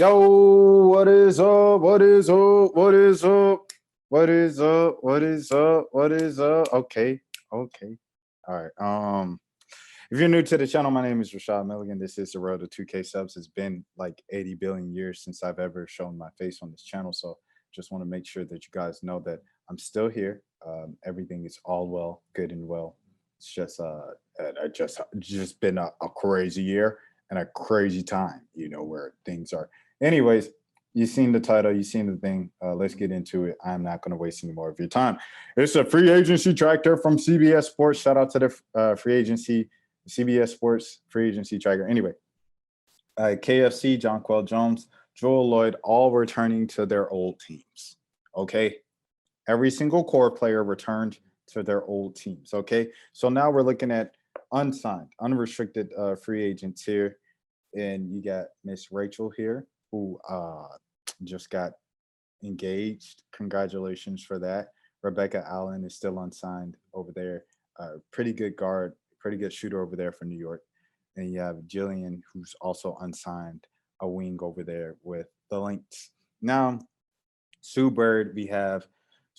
Yo, what is up? What is up? What is up? What is up? What is up? What is up? Okay, okay. All right. If you're new to the channel, my name is Rashad Milligan. This is the road to 2K subs. It's been like 80 billion years since I've ever shown my face on this channel. So just want to make sure that you guys know that I'm still here. Everything is all well, good and well. It's just just been a crazy year and a crazy time, where things are. Anyways, you've seen the title, you've seen the thing. Let's get into it. I'm not going to waste any more of your time. It's a free agency tractor from CBS Sports. Shout out to the free agency, CBS Sports free agency tracker. Anyway, KFC, Jonquel Jones, Joel Lloyd, all returning to their old teams. Okay. Every single core player returned to their old teams. Okay. So now we're looking at unsigned, unrestricted free agents here. And you got Miss Rachel here, who just got engaged. Congratulations for that. Rebecca Allen is still unsigned over there. Pretty good guard, pretty good shooter over there for New York. And you have Jillian, who's also unsigned, a wing over there with the Lynx. Now, Sue Bird, we have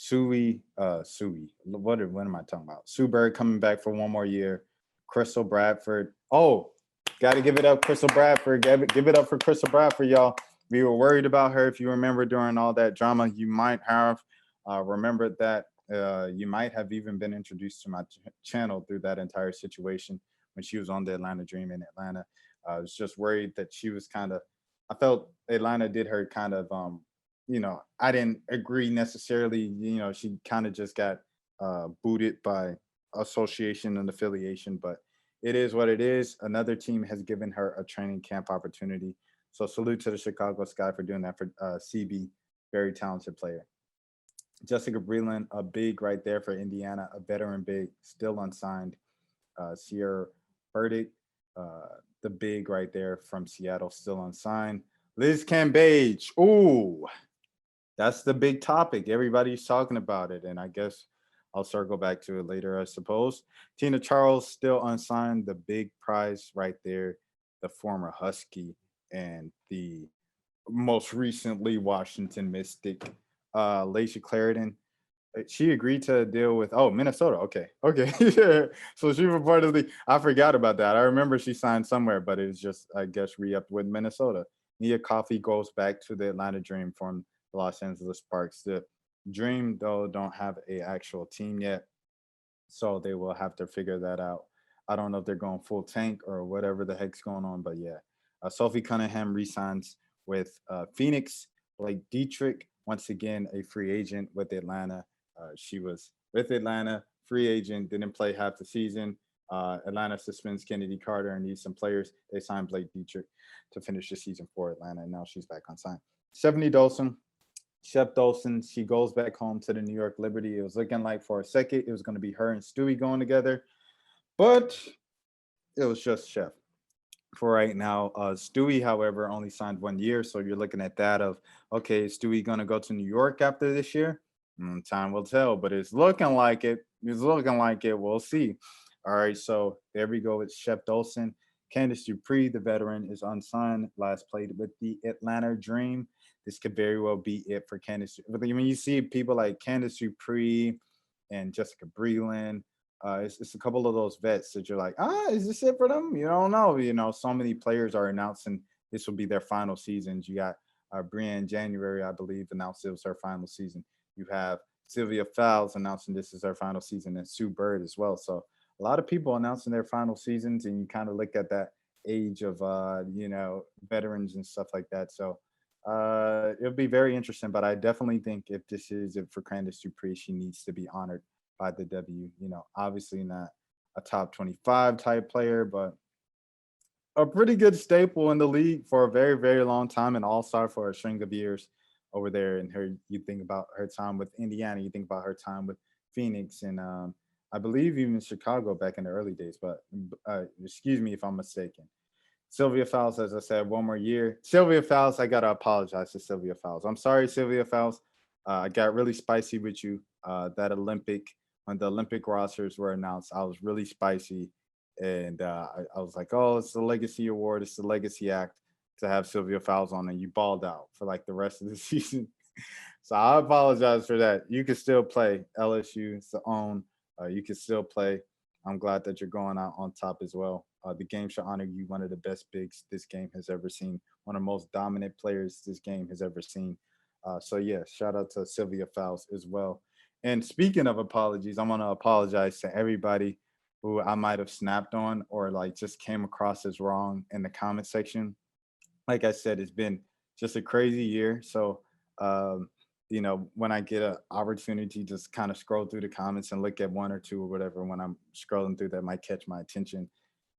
What am I talking about? Sue Bird coming back for one more year. Crystal Bradford. Oh, got to give it up, Crystal Bradford. Give it up for Crystal Bradford, y'all. We were worried about her. If you remember during all that drama, you might have remembered that. You might have even been introduced to my channel through that entire situation when she was on the Atlanta Dream in Atlanta. I was just worried that she was kind of. I felt Atlanta did her kind of I didn't agree necessarily. She kind of just got booted by association and affiliation, but it is what it is. Another team has given her a training camp opportunity. So salute to the Chicago Sky for doing that for CB, very talented player. Jessica Breland, a big right there for Indiana, a veteran big, still unsigned. Sierra Burdick, the big right there from Seattle, still unsigned. Liz Cambage, ooh, that's the big topic. Everybody's talking about it, and I guess I'll circle back to it later, I suppose. Tina Charles still unsigned. The big prize right there, the former Husky and the most recently Washington Mystic, Laisha Clarendon. She agreed to deal with Minnesota. Okay, okay, yeah. So she was part of the. I forgot about that. I remember she signed somewhere, but it was just I guess re-upped with Minnesota. Nia Coffey goes back to the Atlanta Dream from the Los Angeles Sparks. The Dream though don't have a actual team yet, so they will have to figure that out. I don't know if they're going full tank or whatever the heck's going on, but yeah. Sophie Cunningham resigns with Phoenix. Blake Dietrich, once again, a free agent with Atlanta. She was with Atlanta, free agent, didn't play half the season. Atlanta suspends Kennedy Carter and needs some players. They signed Blake Dietrich to finish the season for Atlanta, and now she's back on sign. Stephanie Dolson, Shep Dolson, she goes back home to the New York Liberty. It was looking like for a second it was going to be her and Stewie going together, but it was just Shep for right now. Stewie, however, only signed 1 year, so you're looking at that of okay, is Stewie going to go to New York after this year? Time will tell, but it's looking like it. It's looking like it. We'll see. All right, so there we go. It's Shep Dolson. Candace Dupree, the veteran, is unsigned. Last played with the Atlanta Dream. This could very well be it for Candace. When you see people like Candace Dupree and Jessica Breland, it's a couple of those vets that you're like, is this it for them? You don't know. So many players are announcing this will be their final seasons. You got Brienne January, I believe, announced it was her final season. You have Sylvia Fowles announcing this is her final season, and Sue Bird as well. So a lot of people announcing their final seasons, and you kind of look at that age of veterans and stuff like that. So it'll be very interesting. But I definitely think if this is it for Candace Dupree, she needs to be honored by the W. Obviously not a top 25 type player, but a pretty good staple in the league for a very, very long time, an all-star for a string of years over there. And you think about her time with Indiana, you think about her time with Phoenix, and I believe even Chicago back in the early days. But excuse me if I'm mistaken. Sylvia Fowles, as I said, 1 more year. Sylvia Fowles, I gotta apologize to Sylvia Fowles. I'm sorry, Sylvia Fowles. I got really spicy with you. That Olympic when the Olympic rosters were announced, I was really spicy, and I was like, "Oh, it's the Legacy Award. It's the Legacy Act." to have Sylvia Fowles on, and you balled out for like the rest of the season. So I apologize for that. You can still play. LSU, it's the own. You can still play. I'm glad that you're going out on top as well. The game should honor you, one of the best bigs this game has ever seen, one of the most dominant players this game has ever seen. So yeah, shout out to Sylvia Fowles as well. And speaking of apologies, I want to apologize to everybody who I might have snapped on or like just came across as wrong in the comment section. Like I said, it's been just a crazy year. So, um, when I get an opportunity, just kind of scroll through the comments and look at one or two or whatever, when I'm scrolling through that might catch my attention.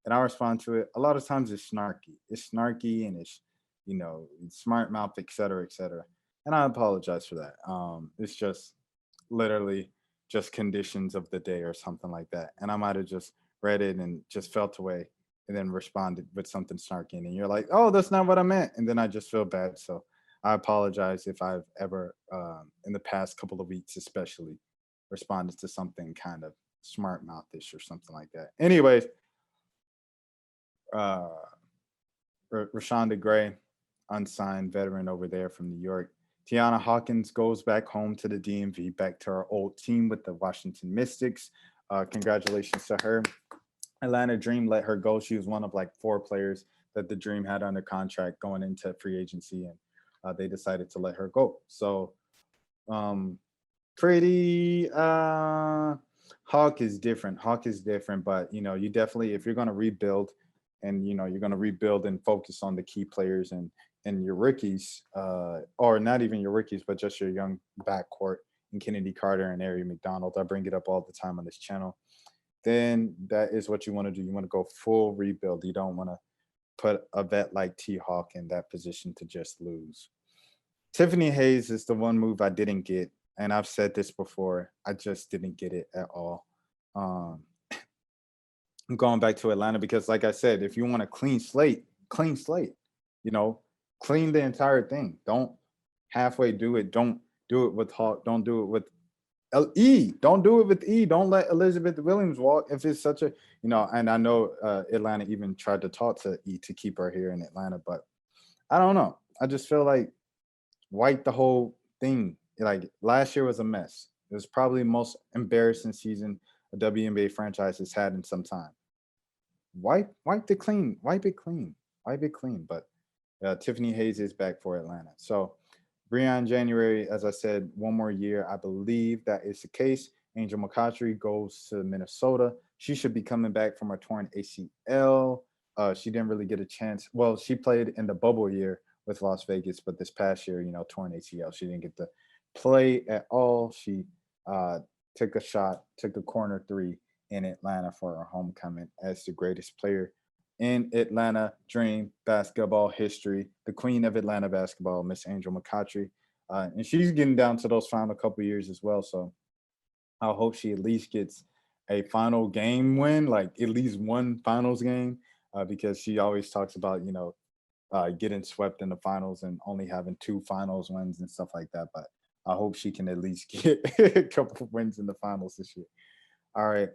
And I respond to it. A lot of times it's snarky. It's snarky and it's smart mouth, et cetera, et cetera. And I apologize for that. It's just literally just conditions of the day or something like that. And I might have just read it and just felt away and then responded with something snarky. And you're like, oh, that's not what I meant. And then I just feel bad. So I apologize if I've ever, in the past couple of weeks, especially, responded to something kind of smart mouthish or something like that. Anyways, uh, Rashonda Gray, unsigned veteran over there from New York. Tiana Hawkins goes back home to the DMV, back to our old team with the Washington Mystics. Congratulations to her. Atlanta Dream let her go. She was one of like 4 players that the Dream had under contract going into free agency, and they decided to let her go. So pretty Hawk is different. Hawk is different, but you definitely, if you're going to rebuild and you're going to rebuild and focus on the key players and your rookies, or not even your rookies, but just your young backcourt and Kennedy Carter and Ari McDonald. I bring it up all the time on this channel. Then that is what you want to do. You want to go full rebuild. You don't want to put a vet like T Hawk in that position to just lose. Tiffany Hayes is the one move I didn't get. And I've said this before. I just didn't get it at all. I'm going back to Atlanta because, like I said, if you want a clean slate, clean slate. Clean the entire thing. Don't halfway do it. Don't do it with Hawk. Don't do it with E. Don't do it with E. Don't let Elizabeth Williams walk if it's such a, and I know Atlanta even tried to talk to E to keep her here in Atlanta, but I don't know. I just feel like wipe the whole thing. Like last year was a mess. It was probably the most embarrassing season a WNBA franchise has had in some time. Wipe it clean. Wipe it clean. Wipe it clean. But Tiffany Hayes is back for Atlanta. So Breon January, as I said, one more year. I believe that is the case. Angel Mccaugery goes to Minnesota. She should be coming back from a torn ACL. She didn't really get a chance. Well, she played in the bubble year with Las Vegas, but this past year, torn ACL. She didn't get to play at all. She took a corner 3 in Atlanta for her homecoming as the greatest player in Atlanta Dream basketball history, the queen of Atlanta basketball, Miss Angel Mccaugery. And she's getting down to those final couple years as well. So I hope she at least gets a final game win, like at least one finals game, because she always talks about, getting swept in the finals and only having 2 finals wins and stuff like that. But I hope she can at least get a couple wins in the finals this year. All right.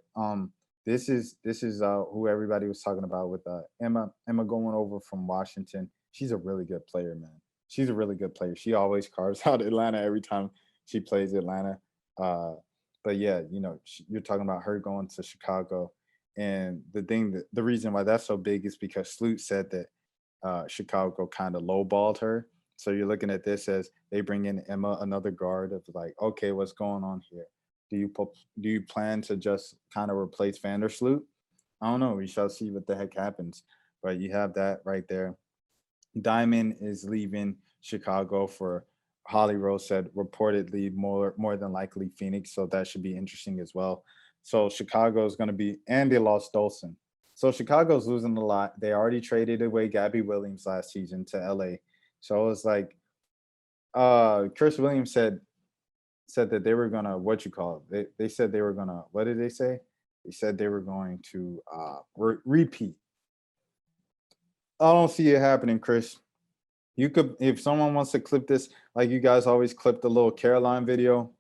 This is who everybody was talking about with Emma going over from Washington. She's a really good player, man. She's a really good player. She always carves out Atlanta every time she plays Atlanta. But yeah, you're talking about her going to Chicago, and the reason why that's so big is because Sloot said that Chicago kind of lowballed her. So you're looking at this as they bring in Emma, another guard of like, okay, what's going on here? Do you plan to just kind of replace Vandersloot? I don't know. We shall see what the heck happens. But you have that right there. Diamond is leaving Chicago for Holly Rose said reportedly more than likely Phoenix. So that should be interesting as well. So Chicago is going to be, and they lost Dolson. So Chicago's losing a lot. They already traded away Gabby Williams last season to LA. So it's like Chris Williams said that they were gonna they said they were gonna, what did they say? They said they were going to repeat. I don't see it happening, Chris. You could, if someone wants to clip this, like you guys always clip the little Caroline video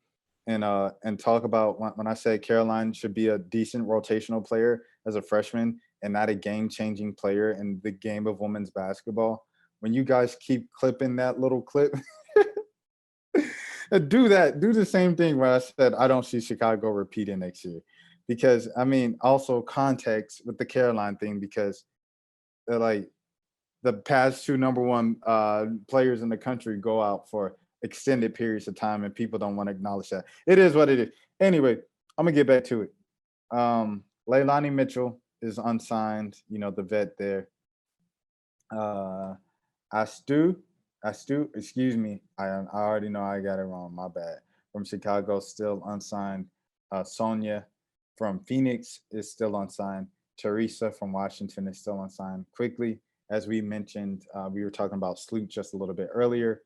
and talk about when I say Caroline should be a decent rotational player as a freshman and not a game-changing player in the game of women's basketball. when you guys keep clipping that little clip, do that. Do the same thing where I said I don't see Chicago repeating next year, because I mean also context with the Caroline thing, because they're like the past two number one players in the country go out for extended periods of time, and people don't want to acknowledge that. It is what it is. Anyway, I'm gonna get back to it. Leilani Mitchell is unsigned. You know, the vet there. Uh, Astu, excuse me. I already know I got it wrong. My bad. From Chicago, still unsigned. Sonia from Phoenix is still unsigned. Teresa from Washington is still unsigned. Quickly, as we mentioned, we were talking about Sloot just a little bit earlier.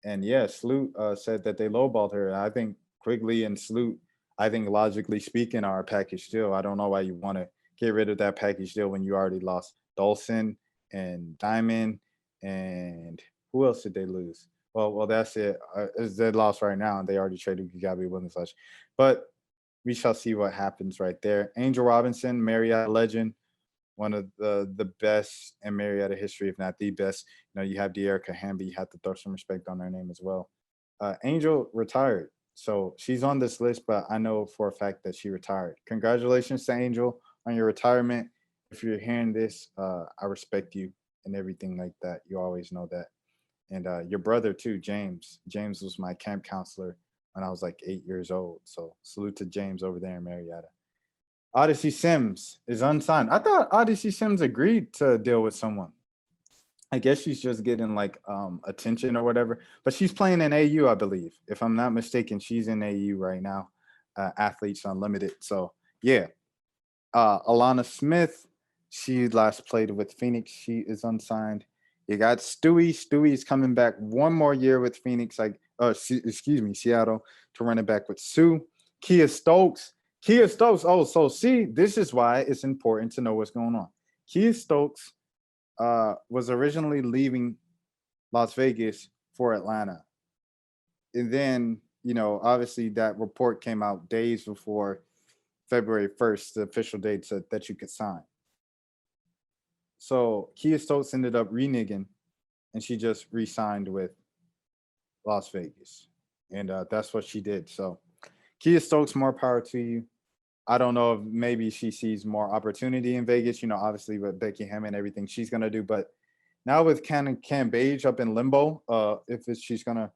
And yeah, Sloot said that they lowballed her. I think Quigley and Sloot, I think logically speaking, are a package deal. I don't know why you want to get rid of that package deal when you already lost Dolson and Diamond, and who else did they lose? Well, that's it. It's their loss right now, and they already traded Gabby Williams. But we shall see what happens right there. Angel Robinson, Marriott legend, one of the best in Marietta history, if not the best. You know, you have De'Erica Hamby. You have to throw some respect on her name as well. Angel retired, so she's on this list, but I know for a fact that she retired. Congratulations to Angel on your retirement. If you're hearing this, I respect you and everything like that. You always know that. And your brother too, James. James was my camp counselor when I was like 8 years old. So salute to James over there in Marietta. Odyssey Sims is unsigned. I thought Odyssey Sims agreed to deal with someone. I guess she's just getting like attention or whatever. But she's playing in AU, I believe. If I'm not mistaken, she's in AU right now. Athletes Unlimited. So yeah. Alana Smith, she last played with Phoenix. She is unsigned. You got Stewie. Stewie's coming back one more year with Phoenix. Seattle, to run it back with Sue. Kia Stokes. Oh, so see, this is why it's important to know what's going on. Kia Stokes was originally leaving Las Vegas for Atlanta. And then, you know, obviously that report came out days before February 1st, the official date said that you could sign. So Kia Stokes ended up reneging, and she just re-signed with Las Vegas. And that's what she did. So Kia Stokes, more power to you. I don't know if maybe she sees more opportunity in Vegas, you know, obviously with Becky Hammond and everything she's going to do. But now with Cam Page up in limbo, she's going to,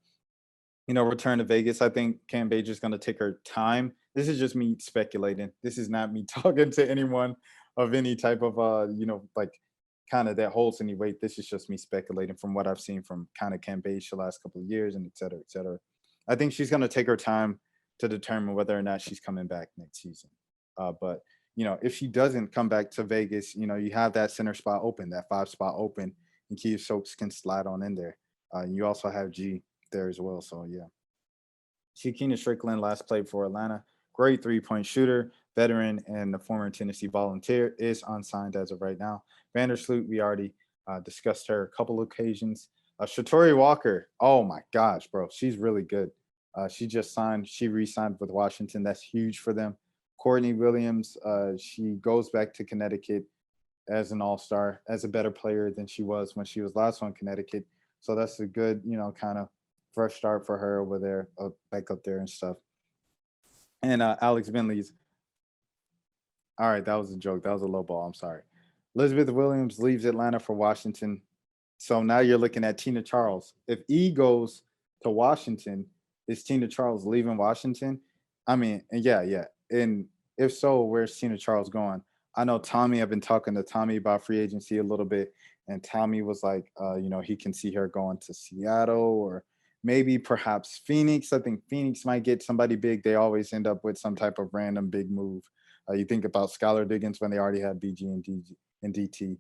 you know, return to Vegas, I think Cam Page is going to take her time. This is just me speculating. This is not me talking to anyone of any type of, you know, like kind of that holds any weight. This is just me speculating from what I've seen from kind of Cam Page the last couple of years, and et cetera, et cetera. I think she's going to take her time to determine whether or not she's coming back next season. But, you know, if she doesn't come back to Vegas, you know, you have that center spot open, that 5 spot open, and Kia Stokes can slide on in there. You also have G there as well. So, yeah. Shakina Strickland last played for Atlanta. Great 3-point shooter, veteran, and the former Tennessee Volunteer, is unsigned as of right now. Vandersloot, we already discussed her a couple occasions. Shatori Walker, oh my gosh, bro, she's really good. She just signed. She re-signed with Washington. That's huge for them. Courtney Williams, she goes back to Connecticut as an all-star, as a better player than she was when she was last on Connecticut. So that's a good, you know, kind of fresh start for her over there, back up there and stuff. And Alex Bentley's. All right, that was a joke. That was a low ball. I'm sorry. Elizabeth Williams leaves Atlanta for Washington. So now you're looking at Tina Charles. If E goes to Washington, is Tina Charles leaving Washington? I mean, yeah. And if so, where's Tina Charles going? I know Tommy, I've been talking to Tommy about free agency a little bit, and Tommy was like, you know, he can see her going to Seattle or maybe perhaps Phoenix. I think Phoenix might get somebody big. They always end up with some type of random big move. You think about Skylar Diggins when they already have BG and DT.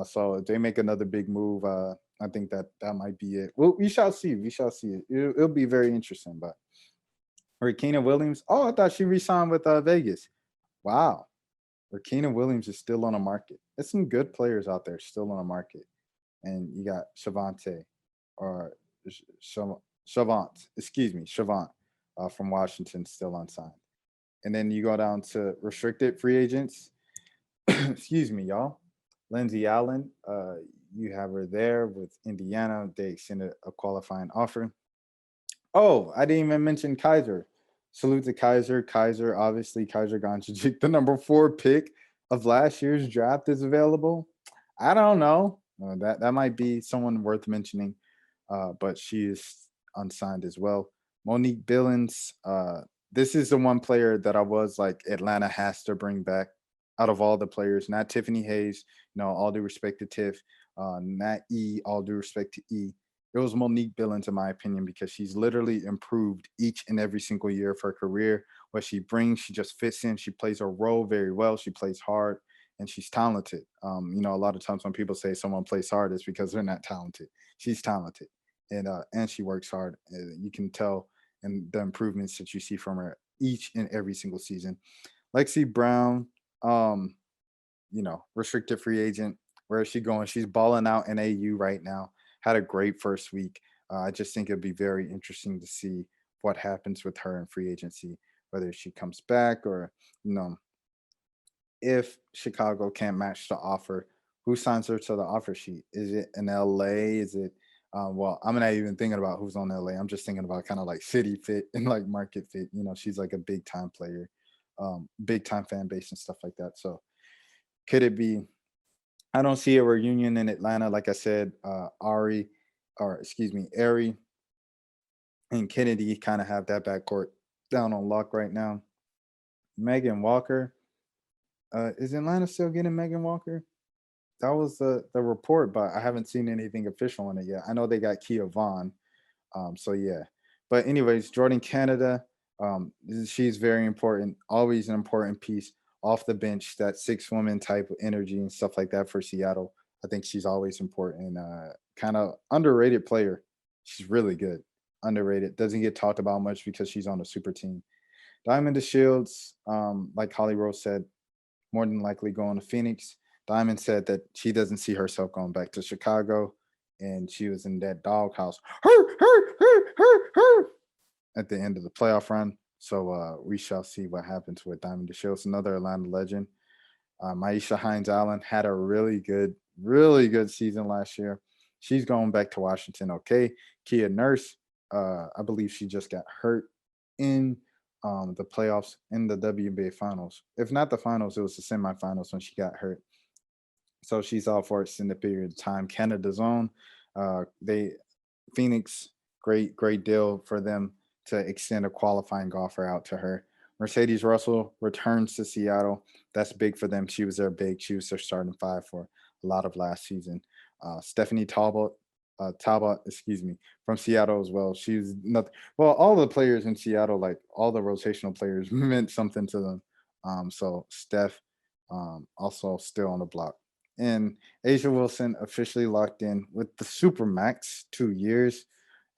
So if they make another big move, I think that might be it. Well, we shall see. We shall see. It'll be very interesting. But Rakina Williams, oh, I thought she re-signed with Vegas. Wow. Rakina Williams is still on the market. There's some good players out there still on the market. And you got Shavante or Shavant from Washington, still unsigned. And then you go down to restricted free agents. Excuse me, y'all. Lindsey Allen, you have her there with Indiana. They extended a qualifying offer. Oh, I didn't even mention Kaiser. Salute to Kaiser. Kaiser, obviously, Kaiser Doncic, the number 4 pick of last year's draft, is available. I don't know. That might be someone worth mentioning, but she is unsigned as well. Monique Billings. This is the one player that I was like Atlanta has to bring back out of all the players. Not Tiffany Hayes. All due respect to Tiff. Not E. All due respect to E. It was Monique Billings, in my opinion, because she's literally improved each and every single year of her career. What she brings, she just fits in. She plays her role very well. She plays hard, and she's talented. A lot of times when people say someone plays hard, it's because they're not talented. She's talented, and she works hard. You can tell in the improvements that you see from her each and every single season. Lexi Brown, um, restricted free agent. Where is she going? She's balling out in AU right now. Had a great first week. I just think it'd be very interesting to see what happens with her in free agency, whether she comes back or, you know, if Chicago can't match the offer, who signs her to the offer sheet? Is it in LA? Is it, well, I'm not even thinking about who's on LA. I'm just thinking about kind of like city fit and like market fit. She's like a big time player, big time fan base and stuff like that. So could it be I don't see a reunion in Atlanta. Like I said, Ari and Kennedy kind of have that backcourt down on lock right now. Megan Walker, is Atlanta still getting Megan Walker? That was the report, but I haven't seen anything official on it yet. I know they got Kia Vaughn, so yeah. But anyways, Jordan Canada, she's very important, always an important piece off the bench, that 6 woman type of energy and stuff like that for Seattle. I think she's always important. Kind of underrated player. She's really good. Underrated. Doesn't get talked about much because she's on a super team. Diamond the Shields, like Holly Rose said, more than likely going to Phoenix. Diamond said that she doesn't see herself going back to Chicago, and she was in that doghouse at the end of the playoff run. So we shall see what happens with Diamond DeShields, another Atlanta legend. Maisha Hines Allen had a really good season last year. She's going back to Washington. Okay, Kia Nurse, I believe she just got hurt in the playoffs in the WNBA finals. If not the finals, it was the semifinals when she got hurt. So she's out for extended period of time. Canada's own, they Phoenix, great deal for them to extend a qualifying offer out to her. Mercedes Russell returns to Seattle. That's big for them. She was their big. She was their starting 5 for a lot of last season. Stephanie Talbot, excuse me, from Seattle as well. She's nothing. Well, all the players in Seattle, like all the rotational players, meant something to them. So Steph, also still on the block. And Asia Wilson officially locked in with the Supermax 2 years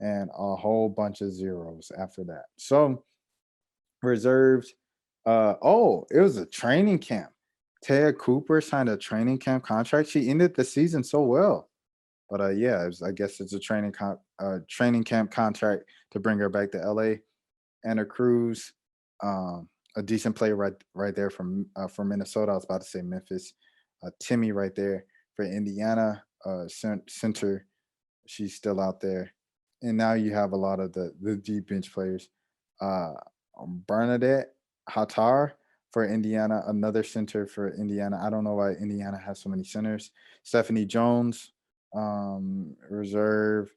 and a whole bunch of zeros after that. So reserved. It was a training camp. Taya Cooper signed a training camp contract. She ended the season so well. But yeah, I guess it's a training camp contract to bring her back to LA. Anna Cruz, a decent player right there from Minnesota. I was about to say Memphis. Timmy right there for Indiana, center. She's still out there, and now you have a lot of the deep bench players. Uh, Bernadette Hatar for Indiana, another center for Indiana. I don't know why Indiana has so many centers. Stephanie Jones, reserve.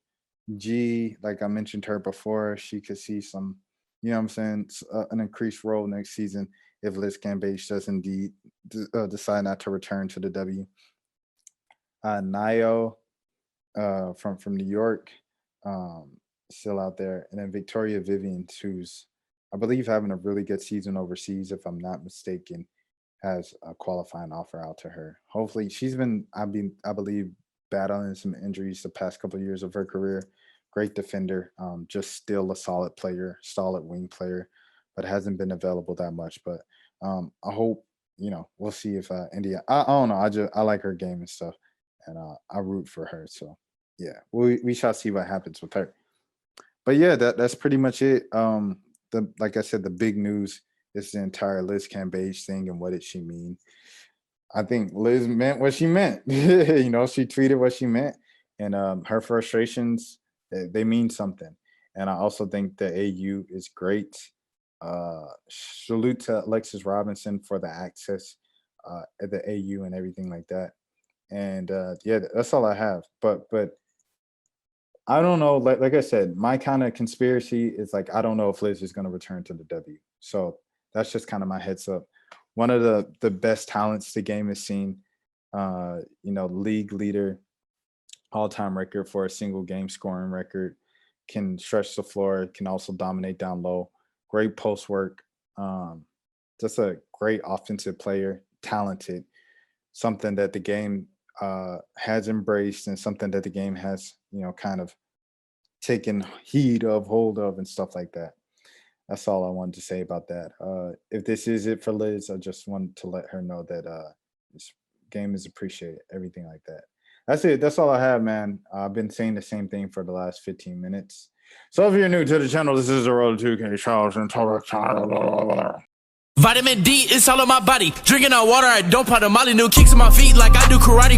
G, like I mentioned her before, she could see some, what I'm saying, an increased role next season if Liz Cambage does indeed decide not to return to the W. Nio, from New York, um, still out there, and then Victoria Vivian, who's I believe having a really good season overseas, if I'm not mistaken, has a qualifying offer out to her. Hopefully, I believe battling some injuries the past couple of years of her career. Great defender, just still a solid player, solid wing player, but hasn't been available that much. But I hope we'll see if India. I don't know. I like her game and stuff, and I root for her. So yeah, we shall see what happens with her. But yeah, that's pretty much it. The Like I said, the big news is the entire Liz Cambage thing and what did she mean. I think Liz meant what she meant. You know, she tweeted what she meant, and her frustrations they mean something. And I also think the AU is great. Salute to Alexis Robinson for the access at the AU and everything like that. And yeah, that's all I have. But I don't know. Like I said, my kind of conspiracy is like I don't know if Liz is going to return to the W. So that's just kind of my heads up. One of the best talents the game has seen. You know, league leader, all-time record for a single game scoring record. Can stretch the floor. Can also dominate down low. Great post work. Just a great offensive player. Talented. Something that the game has embraced and something that the game has, you know, kind of taken heed of, hold of, and stuff like that. That's all I wanted to say about that. If this is it for Liz, I just wanted to let her know that this game is appreciated, everything like that. That's it. That's all I have, man. I've been saying the same thing for the last 15 minutes. So if you're new to the channel, this is the Road to 2K Charles and Vitamin D is all in my body. Drinking out water, I don't put a Molly. New kicks in my feet like I do karate.